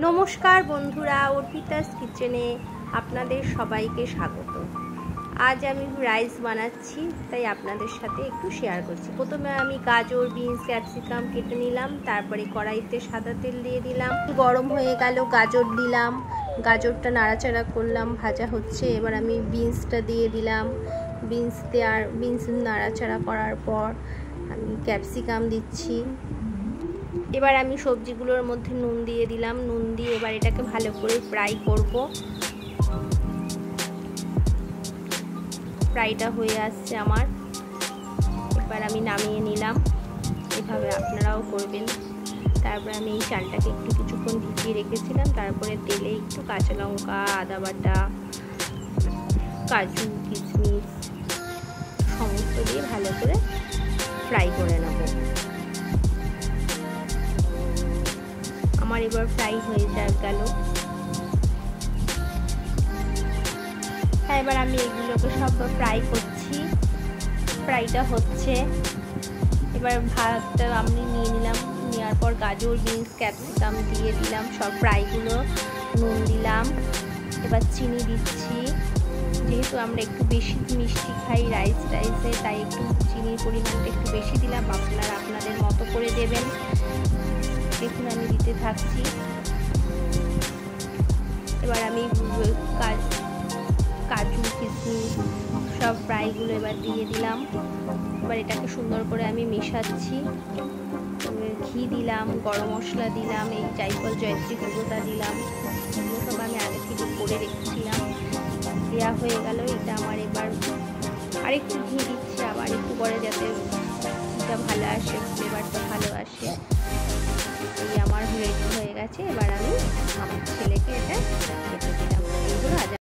নমস্কার বন্ধুরা, অর্পিতাস কিচেনে আপনাদের সবাইকে স্বাগত। আজ আমি রাইস বানাচ্ছি, তাই আপনাদের সাথে একটু শেয়ার করছি। প্রথমে আমি গাজর, বিনস, ক্যাপসিকাম কেটে নিলাম, তারপরে কড়াইতে সাদা তেল দিয়ে দিলাম। গরম হয়ে গেল, গাজর দিলাম, গাজরটা নাড়াচাড়া করলাম, ভাজা হচ্ছে। এবার আমি বিনসটা দিয়ে দিলাম, বিনস নাড়াচাড়া করার পর আমি ক্যাপসিকাম দিচ্ছি। এবার আমি সবজিগুলোর মধ্যে নুন দিয়ে দিলাম, নুন দিয়ে এবার এটাকে ভালো করে ফ্রাই করব। ফ্রাইটা হয়ে আসছে আমার, এবার আমি নামিয়ে নিলাম। এভাবে আপনারাও করবেন। তারপরে আমি এই চালটাকে একটু কিছুক্ষণ ভিজিয়ে রেখেছিলাম, তারপরে তেলে একটু কাঁচা লঙ্কা, আদা বাটা, কাজু, কিশমিশ সমস্ত দিয়ে ভালো করে ফ্রাই করে নেব। আমার এবার ফ্রাই হয়ে গেল। এবার আমি এগুলোকে সব ফ্রাই করছি, ফ্রাইটা হচ্ছে। এবার ভাতটা আমি নিয়ে নিলাম, নেওয়ার পর গাজর, বিনস, ক্যাপসিকাম দিয়ে দিলাম সব ফ্রাইগুলো, নুন দিলাম। এবার চিনি দিচ্ছি, যেহেতু আমরা একটু বেশি মিষ্টি খাই রাইসে, তাই একটু চিনির পরিমাণটা একটু বেশি দিলাম। আপনারা আপনাদের মতো করে দেবেন। দেখুন আমি দিতে থাকছি। এবার আমি কাজু, কিশমিশ সব ফ্রাইগুলো এবার দিয়ে দিলাম। এবার এটাকে সুন্দর করে আমি মেশাচ্ছি। ঘি দিলাম, গরম মশলা দিলাম, এই জায়ফল জয়ত্রী গুঁড়োটা দিলাম। এগুলো সব আমি আগে থেকে করে রেখেছিলাম। দেওয়া হয়ে গেল। এটা আমার এবার আরেকটু ঘি দিচ্ছি, আবার একটু পরে, যাতে এটা ভালো আসে, ফ্লেভারটা ভালো আসে। এই আমার রেডি হয়ে গেছে। এবার